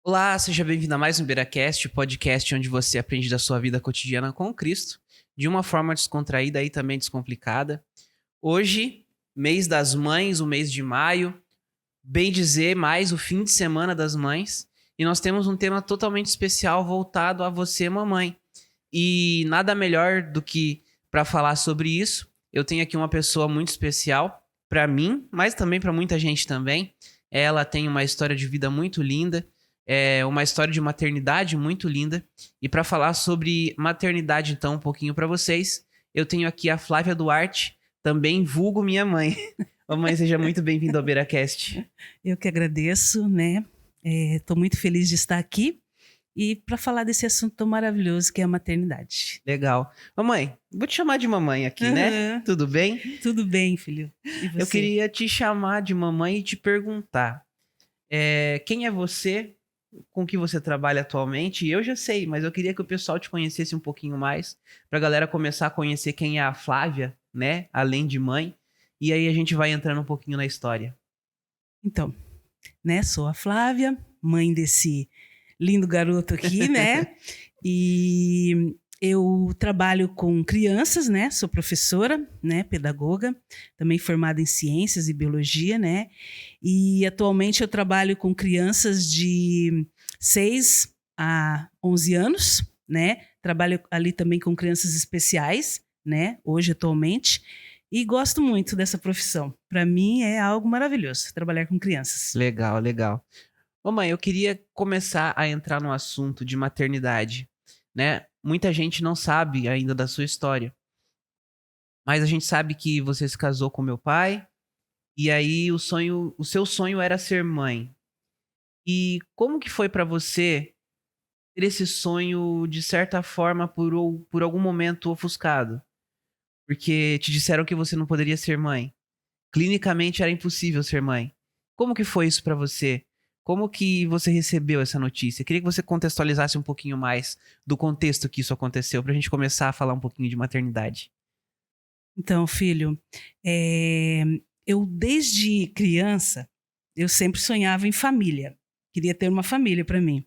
Olá, seja bem-vindo a mais um BeiraCast, o podcast onde você aprende da sua vida cotidiana com Cristo, de uma forma descontraída e também descomplicada. Hoje, mês das mães, o mês de maio, bem dizer, mais o fim de semana das mães, e nós temos um tema totalmente especial voltado a você, mamãe. E nada melhor do que para falar sobre isso, eu tenho aqui uma pessoa muito especial para mim, mas também para muita gente também. Ela tem uma história de vida muito linda, uma história de maternidade muito linda. E para falar sobre maternidade, então, um pouquinho para vocês, eu tenho aqui a Flávia Duarte, também vulgo minha mãe. Mamãe, seja muito bem-vinda ao BeiraCast. Eu que agradeço, né? Estou muito feliz de estar aqui e para falar desse assunto tão maravilhoso que é a maternidade. Legal. Mamãe, vou te chamar de mamãe aqui, né? Aham. Tudo bem? Tudo bem, filho. E Eu você? queria te chamar de mamãe e te perguntar, quem é você, com que você trabalha atualmente? Eu já sei, mas eu queria que o pessoal te conhecesse um pouquinho mais, pra galera começar a conhecer quem é a Flávia, né? Além de mãe. E aí a gente vai entrando um pouquinho na história. Então, né? Sou a Flávia, mãe desse lindo garoto aqui, né? E eu trabalho com crianças, né? Sou professora, né? Pedagoga, também formada em ciências e biologia, né? E atualmente eu trabalho com crianças de 6 a 11 anos, né? Trabalho ali também com crianças especiais, né? Hoje, atualmente. E gosto muito dessa profissão. Para mim é algo maravilhoso trabalhar com crianças. Legal, legal. Mamãe, eu queria começar a entrar no assunto de maternidade, né? Muita gente não sabe ainda da sua história, mas a gente sabe que você se casou com meu pai, e aí o seu sonho era ser mãe. E como que foi pra você ter esse sonho, de certa forma, por algum momento ofuscado? Porque te disseram que você não poderia ser mãe. Clinicamente era impossível ser mãe. Como que foi isso pra você? Como que você recebeu essa notícia? Queria que você contextualizasse um pouquinho mais do contexto que isso aconteceu, pra gente começar a falar um pouquinho de maternidade. Então, filho, eh, eu desde criança, eu sempre sonhava em família. Queria ter uma família para mim.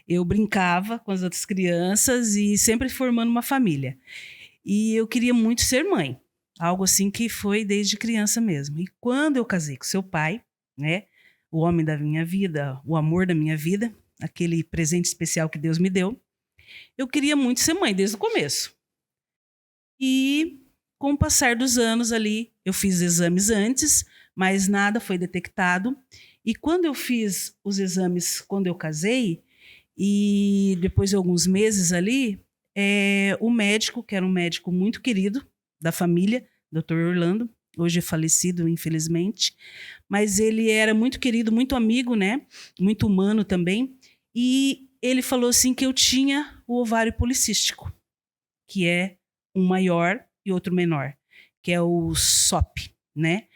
Eu brincava com as outras crianças e sempre formando uma família. E eu queria muito ser mãe, algo assim que foi desde criança mesmo. E quando eu casei com seu pai, né, o homem da minha vida, o amor da minha vida, aquele presente especial que Deus me deu, eu queria muito ser mãe desde o começo. E com o passar dos anos ali, eu fiz exames antes, mas nada foi detectado. E quando eu fiz os exames, quando eu casei, e depois de alguns meses ali, o médico, que era um médico muito querido da família, Dr. Orlando, hoje é falecido, infelizmente, mas ele era muito querido, muito amigo, né? Muito humano também. E ele falou assim que eu tinha o ovário policístico, que é um maior e outro menor, que é o SOP, né?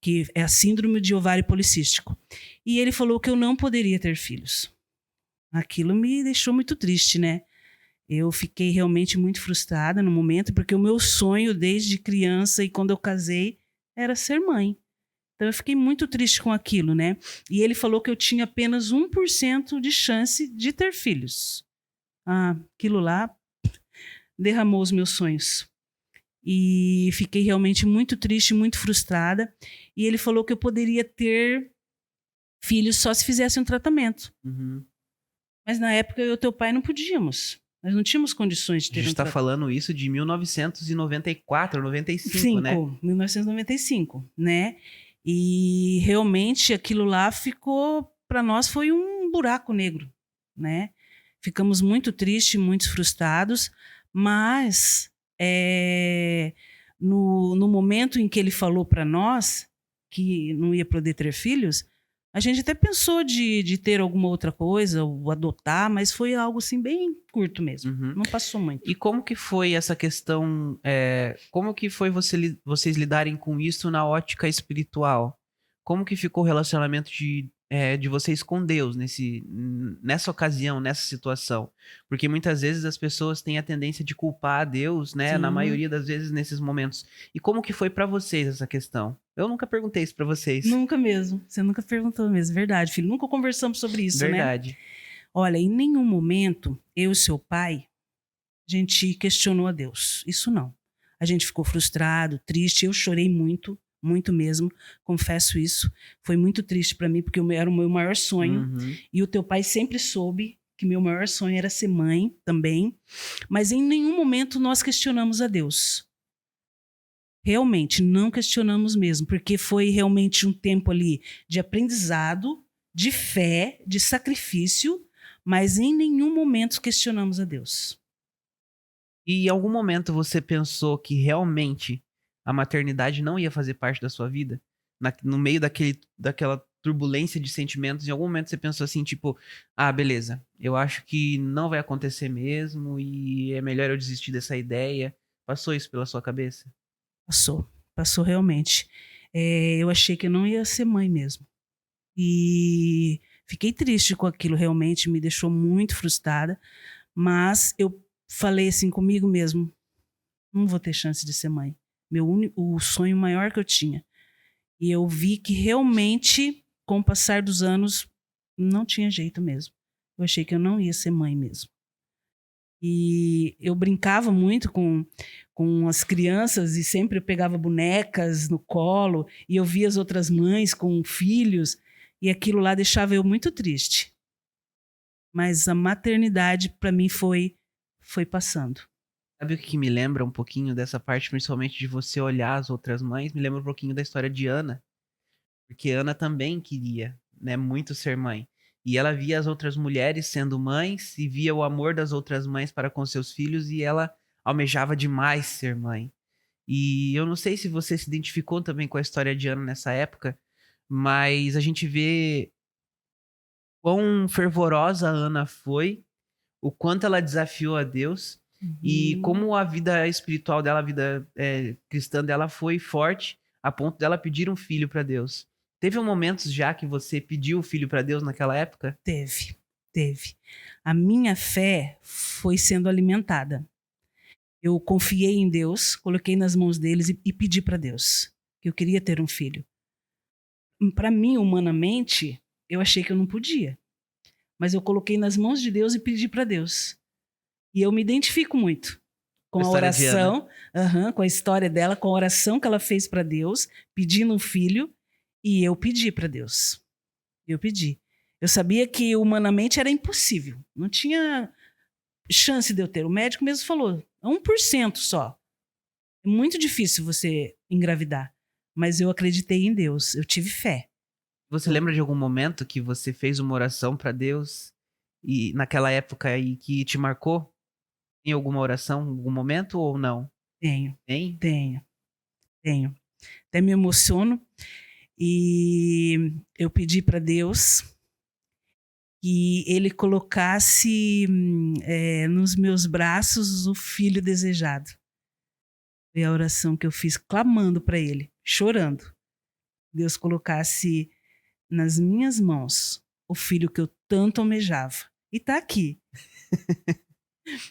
Que é a síndrome de ovário policístico. E ele falou que eu não poderia ter filhos. Aquilo me deixou muito triste, né? Eu fiquei realmente muito frustrada no momento, porque o meu sonho desde criança e quando eu casei era ser mãe. Então eu fiquei muito triste com aquilo, né? E ele falou que eu tinha apenas 1% de chance de ter filhos. Ah, aquilo lá derramou os meus sonhos. E fiquei realmente muito triste, muito frustrada. E ele falou que eu poderia ter filhos só se fizesse um tratamento. Uhum. Mas na época eu e teu pai não podíamos. Nós não tínhamos condições de A ter gente um tá tratamento. falando isso de 1994, 95, né? 1995, né? E realmente aquilo lá ficou, para nós, foi um buraco negro, né? Ficamos muito tristes, muito frustrados, mas no momento em que ele falou para nós que não ia poder ter filhos, a gente até pensou de ter alguma outra coisa, ou adotar, mas foi algo assim bem curto mesmo. Uhum. Não passou muito. E como que foi essa questão? Como que foi vocês lidarem com isso na ótica espiritual? Como que ficou o relacionamento de vocês com Deus nessa ocasião, nessa situação? Porque muitas vezes as pessoas têm a tendência de culpar a Deus, né? Na Sim. maioria das vezes nesses momentos. E como que foi pra vocês essa questão? Eu nunca perguntei isso pra vocês. Nunca mesmo. Você nunca perguntou mesmo. Verdade, filho. Nunca conversamos sobre isso, né? Verdade. Olha, em nenhum momento, eu e seu pai, a gente questionou a Deus. Isso não. A gente ficou frustrado, triste. Eu chorei muito, muito mesmo. Confesso isso. Foi muito triste para mim, porque era o meu maior sonho. Uhum. E o teu pai sempre soube que meu maior sonho era ser mãe também. Mas em nenhum momento nós questionamos a Deus. Realmente, não questionamos mesmo, porque foi realmente um tempo ali de aprendizado, de fé, de sacrifício, mas em nenhum momento questionamos a Deus. E em algum momento você pensou que realmente a maternidade não ia fazer parte da sua vida? No meio daquela turbulência de sentimentos, em algum momento você pensou assim, tipo, ah, beleza, eu acho que não vai acontecer mesmo e é melhor eu desistir dessa ideia. Passou isso pela sua cabeça? Passou realmente. Eu achei que eu não ia ser mãe mesmo. E fiquei triste com aquilo, realmente me deixou muito frustrada, mas eu falei assim comigo mesmo, não vou ter chance de ser mãe. O sonho maior que eu tinha. E eu vi que realmente, com o passar dos anos, não tinha jeito mesmo. Eu achei que eu não ia ser mãe mesmo. E eu brincava muito com as crianças e sempre eu pegava bonecas no colo e eu via as outras mães com filhos e aquilo lá deixava eu muito triste. Mas a maternidade para mim foi passando. Sabe o que me lembra um pouquinho dessa parte, principalmente de você olhar as outras mães? Me lembra um pouquinho da história de Ana. Porque Ana também queria, né, muito ser mãe. E ela via as outras mulheres sendo mães e via o amor das outras mães para com seus filhos e ela almejava demais ser mãe. E eu não sei se você se identificou também com a história de Ana nessa época, mas a gente vê quão fervorosa a Ana foi, o quanto ela desafiou a Deus e Uhum. como a vida espiritual dela, a vida cristã dela foi forte a ponto dela pedir um filho para Deus. Teve momentos já que você pediu o filho para Deus naquela época? Teve. A minha fé foi sendo alimentada. Eu confiei em Deus, coloquei nas mãos deles e pedi para Deus que eu queria ter um filho. Para mim, humanamente, eu achei que eu não podia, mas eu coloquei nas mãos de Deus e pedi para Deus. E eu me identifico muito A com a história de Ana. oração, com a história dela, com a oração que ela fez para Deus, pedindo um filho, e eu pedi para Deus. Eu pedi. Eu sabia que humanamente era impossível, não tinha chance de eu ter. O médico mesmo falou, 1% só. É muito difícil você engravidar. Mas eu acreditei em Deus, eu tive fé. Você Eu lembra de algum momento que você fez uma oração para Deus e naquela época aí que te marcou? Em alguma oração, em algum momento ou não? tenho, Hein? tenho, tenho. Até me emociono. E eu pedi para Deus que Ele colocasse nos meus braços o filho desejado. Foi a oração que eu fiz, clamando para Ele, chorando. Deus colocasse nas minhas mãos o filho que eu tanto almejava. E tá aqui.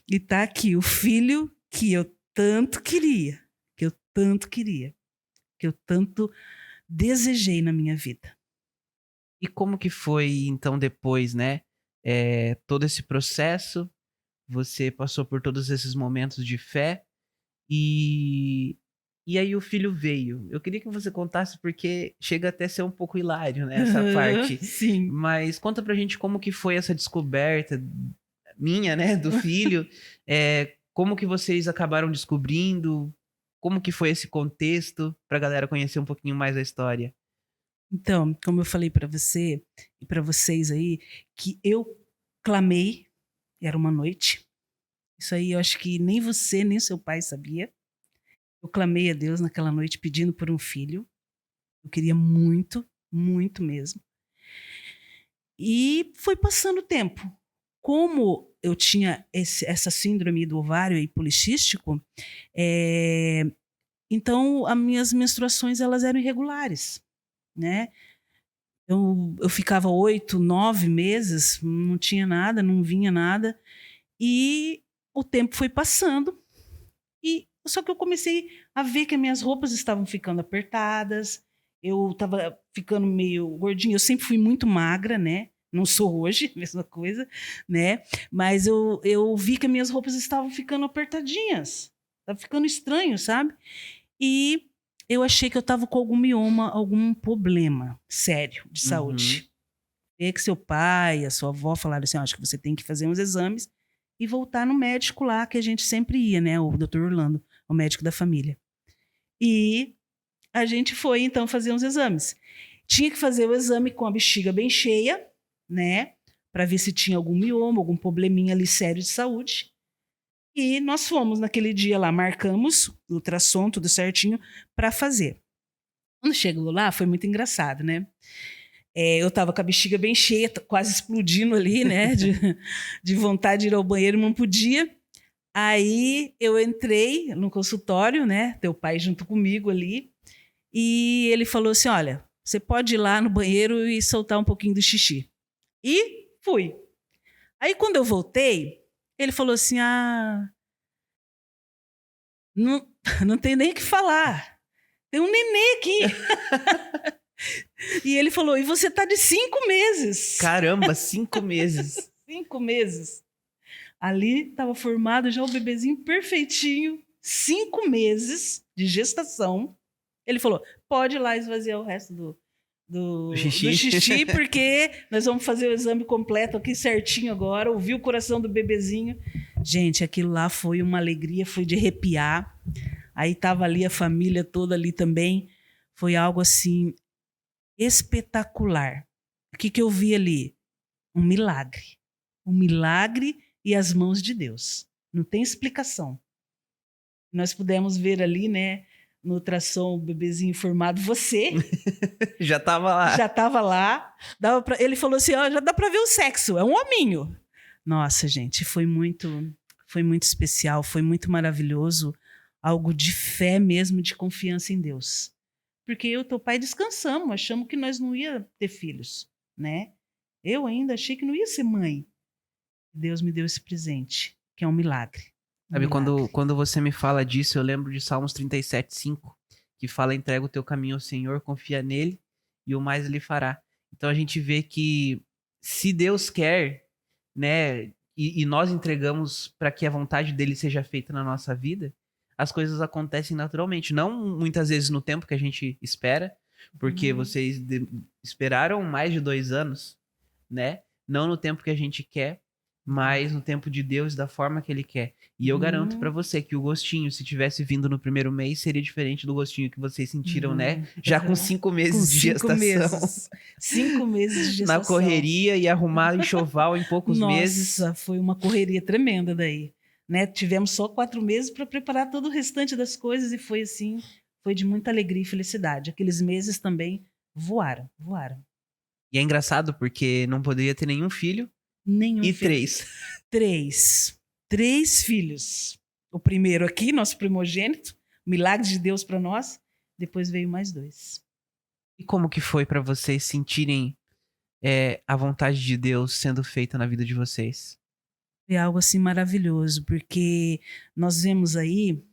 E tá aqui o filho que eu tanto queria, que eu tanto queria, que eu tanto desejei na minha vida. E como que foi então depois, né? Todo esse processo, você passou por todos esses momentos de fé e e aí o filho veio. Eu queria que você contasse porque chega até a ser um pouco hilário, né, essa parte. Sim. Mas conta pra gente como que foi essa descoberta minha, né, do filho. Como que vocês acabaram descobrindo? Como que foi esse contexto pra galera conhecer um pouquinho mais a história? Então, como eu falei para você e para vocês aí, que eu clamei, era uma noite. Isso aí eu acho que nem você, nem seu pai sabia. Eu clamei a Deus naquela noite pedindo por um filho. Eu queria muito, muito mesmo. E foi passando o tempo. Como eu tinha essa síndrome do ovário policístico, então as minhas menstruações elas eram irregulares, né? Eu ficava 8, 9 meses, não tinha nada, não vinha nada. E o tempo foi passando. E só que eu comecei a ver que as minhas roupas estavam ficando apertadas. Eu estava ficando meio gordinha. Eu sempre fui muito magra, né? Não sou hoje, mesma coisa, né? Mas eu vi que minhas roupas estavam ficando apertadinhas. Estava ficando estranho, sabe? E eu achei que eu estava com algum mioma, algum problema sério de saúde. E que seu pai, a sua avó falaram assim, acho que você tem que fazer uns exames e voltar no médico lá, que a gente sempre ia, né? O Dr. Orlando, o médico da família. E a gente foi, então, fazer uns exames. Tinha que fazer o exame com a bexiga bem cheia, né? Para ver se tinha algum mioma, algum probleminha ali sério de saúde. E nós fomos naquele dia lá, marcamos o ultrassom, tudo certinho, para fazer. Quando chegou lá, foi muito engraçado, né? Eu tava com a bexiga bem cheia, quase explodindo ali, né? De vontade de ir ao banheiro, não podia. Aí eu entrei no consultório, né? Teu pai junto comigo ali. E ele falou assim, olha, você pode ir lá no banheiro e soltar um pouquinho do xixi. E fui. Aí quando eu voltei, ele falou assim, não, não tem nem o que falar. Tem um nenê aqui. E ele falou, e você tá de 5 meses. Caramba, 5 meses. 5 meses. Ali estava formado já o bebezinho perfeitinho, 5 meses de gestação. Ele falou, pode ir lá esvaziar o resto do xixi, porque nós vamos fazer o exame completo aqui certinho agora, ouvir o coração do bebezinho. Gente, aquilo lá foi uma alegria, foi de arrepiar. Aí estava ali a família toda ali também. Foi algo assim espetacular. O que eu vi ali? Um milagre. Um milagre e as mãos de Deus. Não tem explicação. Nós pudemos ver ali, né, no ultrassom, o bebezinho formado, você. Já estava lá. Já estava lá. Ele falou assim, já dá para ver o sexo, é um hominho. Nossa, gente, foi muito especial, foi muito maravilhoso. Algo de fé mesmo, de confiança em Deus. Porque eu e teu pai descansamos, achamos que nós não ia ter filhos, né? Eu ainda achei que não ia ser mãe. Deus me deu esse presente, que é um milagre. Sabe, quando você me fala disso, eu lembro de Salmos 37:5, que fala, entrega o teu caminho ao Senhor, confia nele e o mais ele fará. Então a gente vê que se Deus quer, né, e nós entregamos para que a vontade dele seja feita na nossa vida, as coisas acontecem naturalmente. Não muitas vezes no tempo que a gente espera, porque vocês esperaram mais de 2 anos, né? Não no tempo que a gente quer, mas no tempo de Deus, da forma que ele quer. E eu garanto pra você que o gostinho, se tivesse vindo no primeiro mês, seria diferente do gostinho que vocês sentiram, né? Já com 5 meses de gestação. 5 meses de gestação. Na correria e arrumar enxoval em poucos meses. Nossa, foi uma correria tremenda daí. Né? Tivemos só 4 meses para preparar todo o restante das coisas e foi assim, foi de muita alegria e felicidade. Aqueles meses também voaram. E é engraçado porque não poderia ter nenhum filho. Nenhum e filho. 3 filhos. O primeiro aqui, nosso primogênito, milagre de Deus para nós. Depois veio mais 2. E como que foi para vocês sentirem a vontade de Deus sendo feita na vida de vocês? É algo assim maravilhoso, porque nós vemos aí,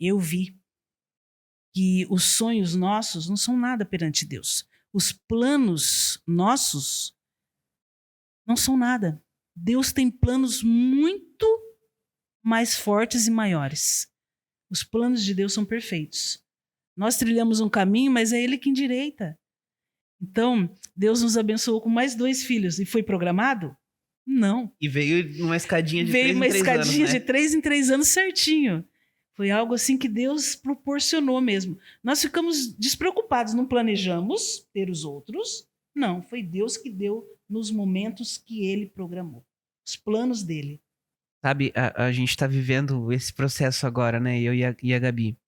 eu vi, que os sonhos nossos não são nada perante Deus. Os planos nossos não são nada. Deus tem planos muito mais fortes e maiores. Os planos de Deus são perfeitos. Nós trilhamos um caminho, mas é Ele que endireita. Então, Deus nos abençoou com mais 2 filhos. E foi programado? Não. E veio numa escadinha de 3 em 3 anos. Veio uma escadinha de 3 em 3 anos certinho. Foi algo assim que Deus proporcionou mesmo. Nós ficamos despreocupados, não planejamos ter os outros. Não, foi Deus que deu nos momentos que Ele programou. Os planos dele. Sabe, a gente tá vivendo esse processo agora, né? Eu e a Gabi.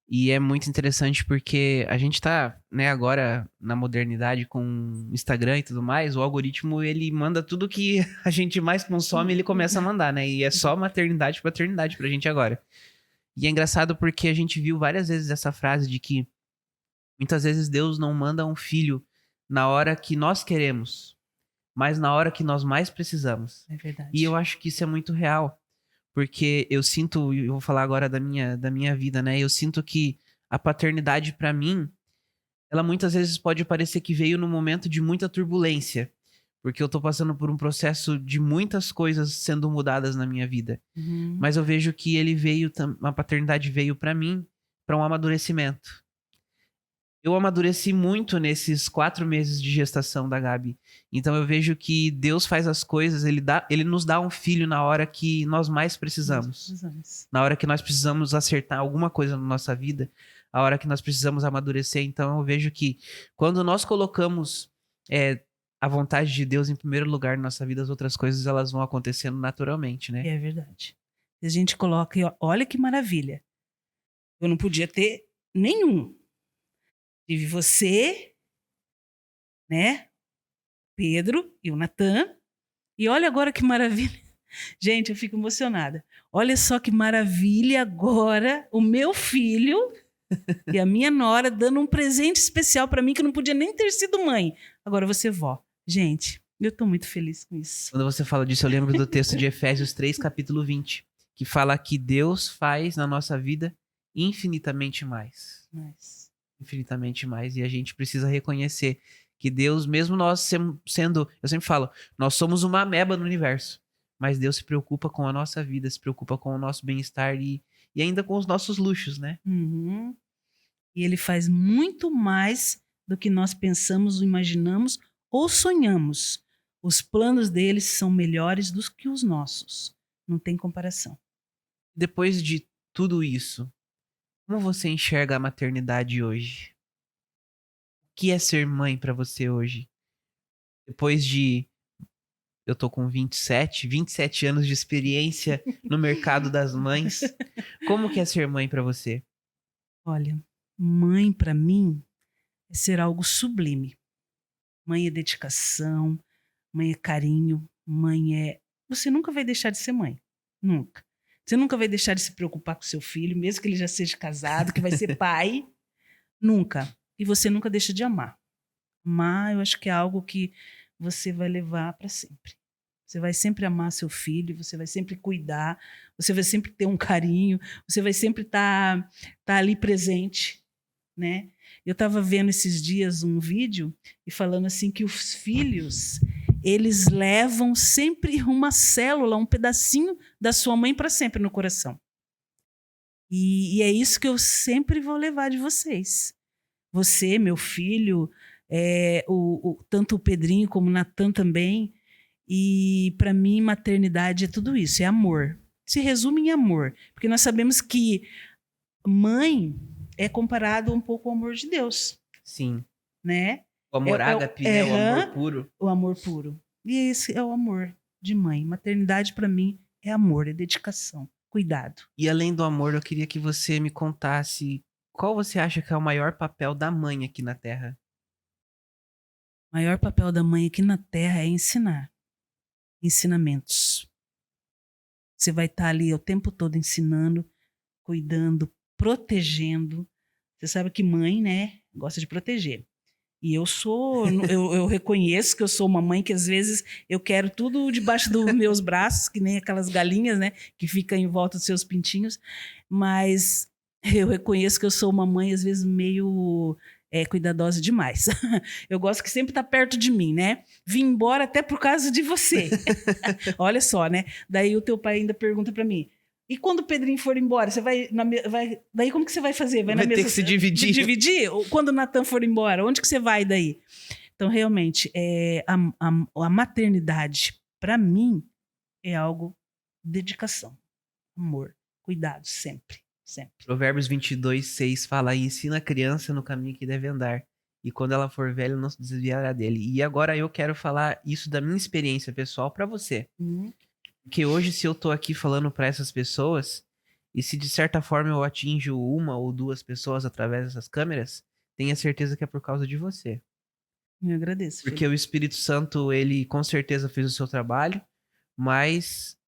E é muito interessante porque a gente tá, né, agora na modernidade com Instagram e tudo mais, o algoritmo, ele manda tudo que a gente mais consome, ele começa a mandar, né? E é só maternidade e paternidade pra gente agora. E é engraçado porque a gente viu várias vezes essa frase de que muitas vezes Deus não manda um filho na hora que nós queremos, mas na hora que nós mais precisamos. É verdade. E eu acho que isso é muito real. Porque eu sinto, eu vou falar agora da minha vida, né? Eu sinto que a paternidade, pra mim, ela muitas vezes pode parecer que veio num momento de muita turbulência. porque eu tô passando por um processo de muitas coisas sendo mudadas na minha vida. Uhum. Mas eu vejo que ele veio, a paternidade veio pra mim, pra um amadurecimento. Eu amadureci muito nesses 4 meses de gestação da Gabi. Então eu vejo que Deus faz as coisas, ele nos dá um filho na hora que nós mais precisamos. Na hora que nós precisamos acertar alguma coisa na nossa vida, a hora que nós precisamos amadurecer. Então eu vejo que quando nós colocamos a vontade de Deus em primeiro lugar na nossa vida, as outras coisas elas vão acontecendo naturalmente, né? É verdade. A gente coloca, e olha que maravilha. Eu não podia ter nenhum. Tive você, né? Pedro e o Natan. E olha agora que maravilha. Gente, eu fico emocionada. Olha só que maravilha agora o meu filho e a minha nora dando um presente especial para mim que não podia nem ter sido mãe. Agora você vó. Gente, eu tô muito feliz com isso. Quando você fala disso, eu lembro do texto de Efésios 3, capítulo 20, que fala que Deus faz na nossa vida infinitamente mais. Infinitamente mais. E a gente precisa reconhecer que Deus, mesmo nós sendo, eu sempre falo, nós somos uma ameba no universo, mas Deus se preocupa com a nossa vida, se preocupa com o nosso bem-estar e ainda com os nossos luxos, né? Uhum. E ele faz muito mais do que nós pensamos, imaginamos ou sonhamos. Os planos deles são melhores do que os nossos. Não tem comparação. Depois de tudo isso, como você enxerga a maternidade hoje? O que é ser mãe pra você hoje? Depois de... Eu tô com 27 anos de experiência no mercado das mães. Como que é ser mãe pra você? Olha, mãe para mim é ser algo sublime. Mãe é dedicação, mãe é carinho, mãe é... Você nunca vai deixar de ser mãe. Nunca. Você nunca vai deixar de se preocupar com seu filho, mesmo que ele já seja casado, que vai ser pai. Nunca. E você nunca deixa de amar. Amar, eu acho que é algo que você vai levar para sempre. Você vai sempre amar seu filho, você vai sempre cuidar, você vai sempre ter um carinho, você vai sempre tá ali presente, né? Eu estava vendo esses dias um vídeo e falando assim que os filhos, eles levam sempre uma célula, um pedacinho da sua mãe para sempre no coração. E é isso que eu sempre vou levar de vocês. Você, meu filho, tanto o Pedrinho como o Natan também. E para mim, maternidade é tudo isso, é amor. Se resume em amor. Porque nós sabemos que mãe é comparado um pouco ao amor de Deus. Sim. Né? O amor ágape, né? O amor puro. O amor puro. E esse é o amor de mãe. Maternidade para mim é amor, é dedicação, cuidado. E além do amor, eu queria que você me contasse qual você acha que é o maior papel da mãe aqui na Terra? O maior papel da mãe aqui na Terra é ensinar. Ensinamentos. Você vai estar ali o tempo todo ensinando, cuidando, protegendo. Você sabe que mãe, né, gosta de proteger. E eu reconheço que eu sou uma mãe que às vezes eu quero tudo debaixo dos meus braços, que nem aquelas galinhas, né, que ficam em volta dos seus pintinhos. Mas eu reconheço que eu sou uma mãe às vezes meio cuidadosa demais. Eu gosto que sempre tá perto de mim, né? Vim embora até por causa de você. Olha só, né? Daí o teu pai ainda pergunta para mim, e quando o Pedrinho for embora, você daí como que você vai fazer? Vai ter que se dividir. Dividir? Ou quando o Natan for embora, onde que você vai daí? Então, realmente, a maternidade, para mim, é algo dedicação, amor, cuidado, sempre. Sempre. Provérbios 22:6 fala: ensina a criança no caminho que deve andar, e quando ela for velha, não se desviará dele. E agora eu quero falar isso da minha experiência pessoal para você. Porque hoje, se eu tô aqui falando para essas pessoas, e se de certa forma eu atinjo 1 ou 2 pessoas através dessas câmeras, tenha certeza que é por causa de você. Eu agradeço. Porque o Espírito Santo, ele com certeza fez o seu trabalho, mas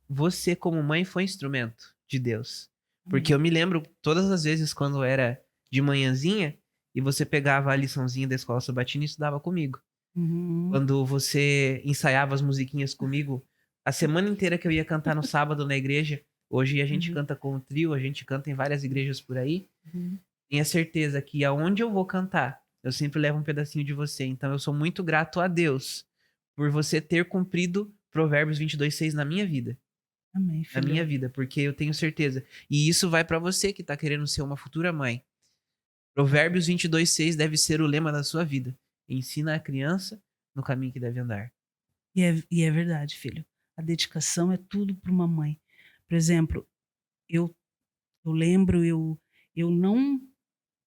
você como mãe foi instrumento de Deus. Porque eu me lembro todas as vezes quando era de manhãzinha e você pegava a liçãozinha da escola sabatina e estudava comigo. Quando você ensaiava as musiquinhas comigo, a semana inteira que eu ia cantar no sábado na igreja, hoje a gente canta com o trio, a gente canta em várias igrejas por aí. Tenha certeza que aonde eu vou cantar, eu sempre levo um pedacinho de você. Então eu sou muito grato a Deus por você ter cumprido Provérbios 22:6 na minha vida. Amém, Na filho. minha vida, porque eu tenho certeza. E isso vai pra você que tá querendo ser uma futura mãe. Provérbios 22:6 deve ser o lema da sua vida. Ensina a criança no caminho que deve andar. E é verdade, filho. A dedicação é tudo para uma mãe. Por exemplo, eu, eu lembro, eu não,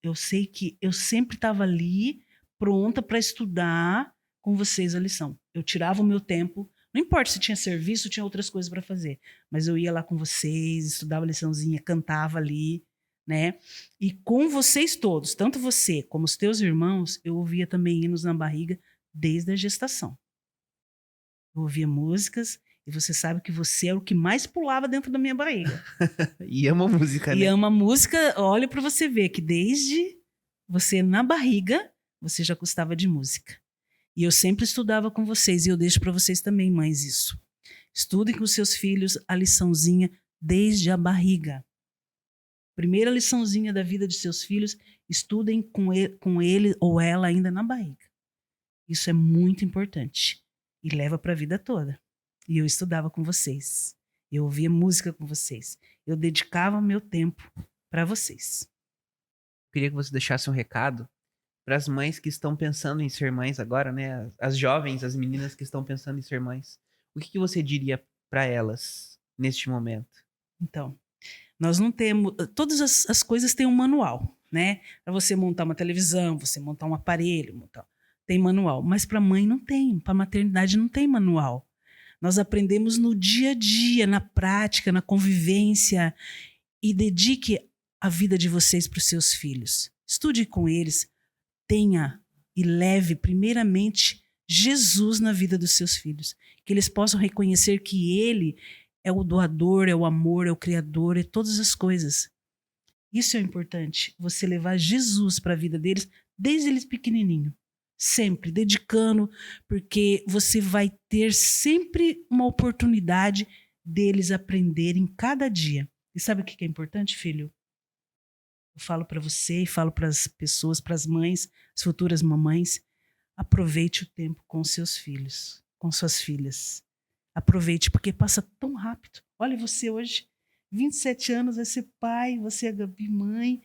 eu sei que eu sempre estava ali pronta para estudar com vocês a lição. Eu tirava o meu tempo, não importa se tinha serviço, tinha outras coisas para fazer, mas eu ia lá com vocês, estudava a liçãozinha, cantava ali, né? E com vocês todos, tanto você como os teus irmãos, eu ouvia também hinos na barriga desde a gestação. Eu ouvia músicas e você sabe que você é o que mais pulava dentro da minha barriga. E ama música, E né? ama música, olha para você ver que desde você na barriga, você já gostava de música. E eu sempre estudava com vocês, e eu deixo para vocês também, mães, isso. Estudem com seus filhos a liçãozinha desde a barriga. Primeira liçãozinha da vida de seus filhos, estudem com ele ou ela ainda na barriga. Isso é muito importante e leva para a vida toda. E eu estudava com vocês. Eu ouvia música com vocês. Eu dedicava meu tempo para vocês. Eu queria que você deixasse um recado para as mães que estão pensando em ser mães agora, né? As jovens, as meninas que estão pensando em ser mães. O que você diria para elas neste momento? Então, nós não temos. Todas as coisas têm um manual, né? Para você montar uma televisão, você montar um aparelho, tem manual. Mas para mãe não tem, para maternidade não tem manual. Nós aprendemos no dia a dia, na prática, na convivência. E dedique a vida de vocês para os seus filhos. Estude com eles, tenha e leve primeiramente Jesus na vida dos seus filhos. Que eles possam reconhecer que Ele é o doador, é o amor, é o criador, é todas as coisas. Isso é importante, você levar Jesus para a vida deles desde eles pequenininho. Sempre, dedicando, porque você vai ter sempre uma oportunidade deles aprenderem cada dia. E sabe o que é importante, filho? Eu falo para você e falo para as pessoas, para as mães, as futuras mamães, aproveite o tempo com seus filhos, com suas filhas. Aproveite, porque passa tão rápido. Olha você hoje, 27 anos, vai ser pai, você é Gabi mãe.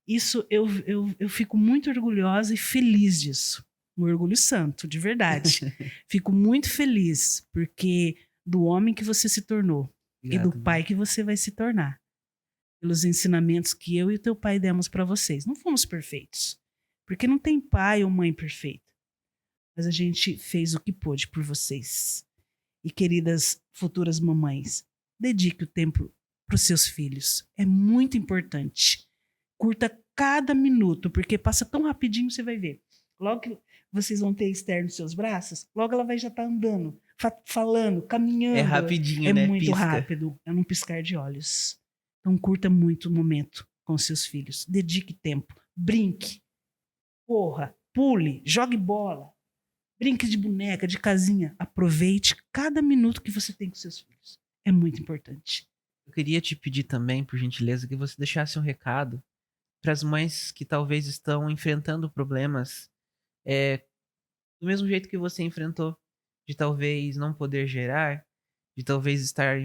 Isso eu fico muito orgulhosa e feliz disso. Um orgulho santo, de verdade. Fico muito feliz, porque do homem que você se tornou e do pai que você vai se tornar. Pelos ensinamentos que eu e o teu pai demos para vocês. Não fomos perfeitos, porque não tem pai ou mãe perfeita. Mas a gente fez o que pôde por vocês. E queridas futuras mamães, dedique o tempo para os seus filhos. É muito importante. Curta cada minuto, porque passa tão rapidinho, você vai ver. Logo que vocês vão ter Esther nos seus braços, logo ela vai já estar andando, falando, caminhando. É rapidinho, é né? É muito Pisca. rápido, é num piscar de olhos. Então curta muito o momento com seus filhos. Dedique tempo, brinque, corra, pule, jogue bola, brinque de boneca, de casinha. Aproveite cada minuto que você tem com seus filhos. É muito importante. Eu queria te pedir também, por gentileza, que você deixasse um recado para as mães que talvez estão enfrentando problemas do mesmo jeito que você enfrentou, de talvez não poder gerar, de talvez estar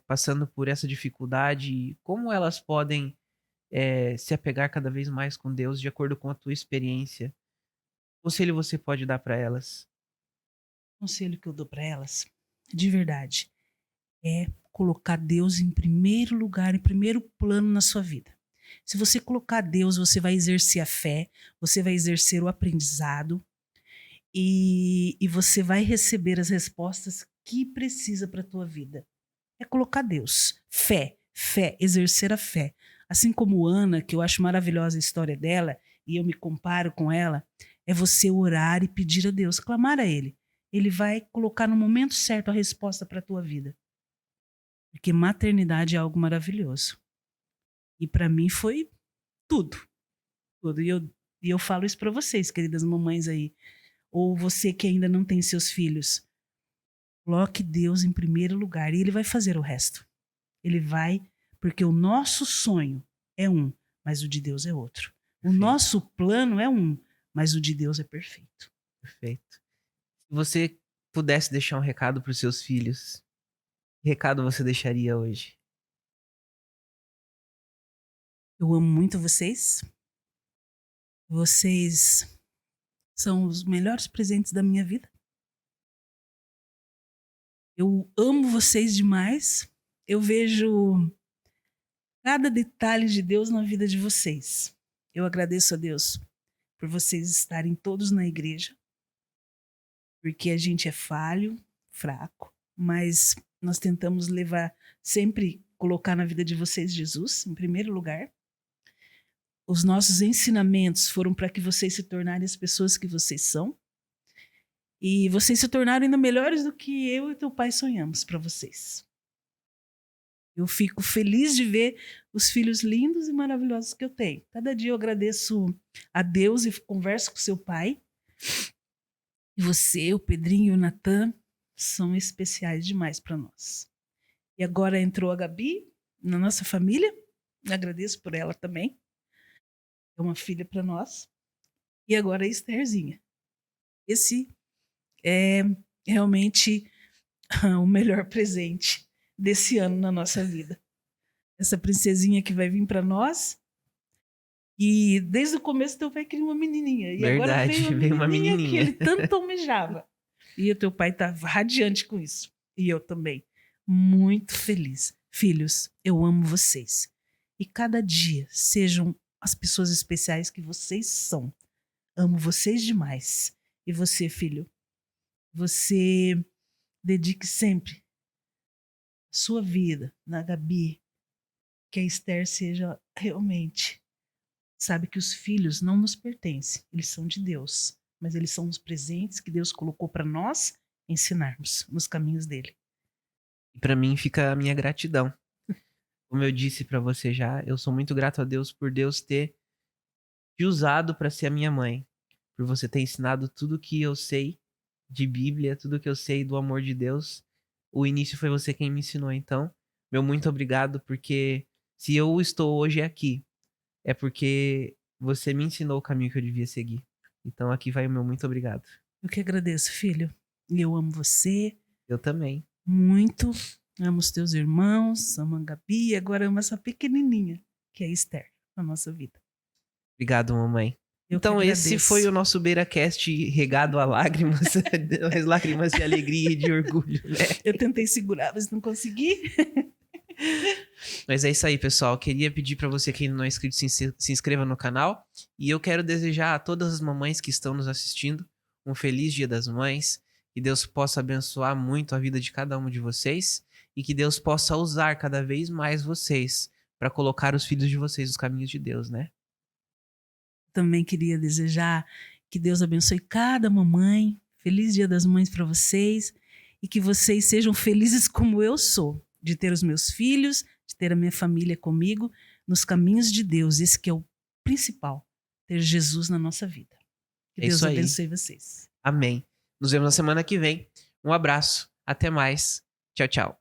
passando por essa dificuldade. Como elas podem se apegar cada vez mais com Deus de acordo com a tua experiência? Que conselho você pode dar para elas? O conselho que eu dou para elas, de verdade, é colocar Deus em primeiro lugar, em primeiro plano na sua vida. Se você colocar Deus, você vai exercer a fé, você vai exercer o aprendizado e você vai receber as respostas que precisa para a tua vida. É colocar Deus. Fé, exercer a fé. Assim como Ana, que eu acho maravilhosa a história dela, e eu me comparo com ela, é você orar e pedir a Deus, clamar a Ele. Ele vai colocar no momento certo a resposta para a tua vida. Porque maternidade é algo maravilhoso. E para mim foi tudo. Tudo. E eu falo isso para vocês, queridas mamães aí. Ou você que ainda não tem seus filhos. Coloque Deus em primeiro lugar e Ele vai fazer o resto. Ele vai, porque o nosso sonho é um, mas o de Deus é outro. O nosso plano é um, mas o de Deus é perfeito. Perfeito. Se você pudesse deixar um recado para os seus filhos, que recado você deixaria hoje? Eu amo muito vocês. Vocês são os melhores presentes da minha vida. Eu amo vocês demais. Eu vejo cada detalhe de Deus na vida de vocês. Eu agradeço a Deus por vocês estarem todos na igreja, porque a gente é falho, fraco, mas nós tentamos levar, sempre colocar na vida de vocês Jesus em primeiro lugar. Os nossos ensinamentos foram para que vocês se tornarem as pessoas que vocês são. E vocês se tornaram ainda melhores do que eu e teu pai sonhamos para vocês. Eu fico feliz de ver os filhos lindos e maravilhosos que eu tenho. Cada dia eu agradeço a Deus e converso com seu pai. E você, o Pedrinho e o Natan são especiais demais para nós. E agora entrou a Gabi na nossa família. Agradeço por ela também. É uma filha para nós. E agora a Estherzinha. Esse é realmente o melhor presente desse ano na nossa vida. Essa princesinha que vai vir para nós. E desde o começo teu pai queria uma menininha. E Verdade, agora veio uma que menininha. ele tanto almejava. E o teu pai tá radiante com isso. E eu também. Muito feliz. Filhos, eu amo vocês. E cada dia sejam as pessoas especiais que vocês são. Amo vocês demais. E você, filho, você dedique sempre a sua vida na Gabi, que a Esther seja realmente. Sabe que os filhos não nos pertencem, eles são de Deus, mas eles são os presentes que Deus colocou para nós ensinarmos nos caminhos dele. E para mim fica a minha gratidão. Como eu disse para você já, eu sou muito grato a Deus por Deus ter te usado para ser a minha mãe, por você ter ensinado tudo que eu sei de Bíblia, tudo que eu sei do amor de Deus. O início foi você quem me ensinou, então, meu muito obrigado, porque se eu estou hoje aqui, é porque você me ensinou o caminho que eu devia seguir. Então aqui vai o meu muito obrigado. Eu que agradeço, filho. E eu amo você Eu também. muito. Amo os teus irmãos, amo a Gabi e agora amo essa pequenininha, que é a Esther, na nossa vida. Obrigado, mamãe. Eu Então que esse agradeço. foi o nosso BeiraCast regado a lágrimas, as lágrimas de alegria e de orgulho, né? Eu tentei segurar, mas não consegui. Mas é isso aí, pessoal. Queria pedir pra você que ainda não é inscrito, se inscreva no canal. E eu quero desejar a todas as mamães que estão nos assistindo um feliz Dia das Mães. Que Deus possa abençoar muito a vida de cada um de vocês. E que Deus possa usar cada vez mais vocês para colocar os filhos de vocês nos caminhos de Deus, né? Também queria desejar que Deus abençoe cada mamãe. Feliz Dia das Mães para vocês. E que vocês sejam felizes como eu sou. De ter os meus filhos, de ter a minha família comigo, nos caminhos de Deus. Esse que é o principal, ter Jesus na nossa vida. Que Deus abençoe vocês. Amém. Nos vemos na semana que vem. Um abraço. Até mais. Tchau, tchau.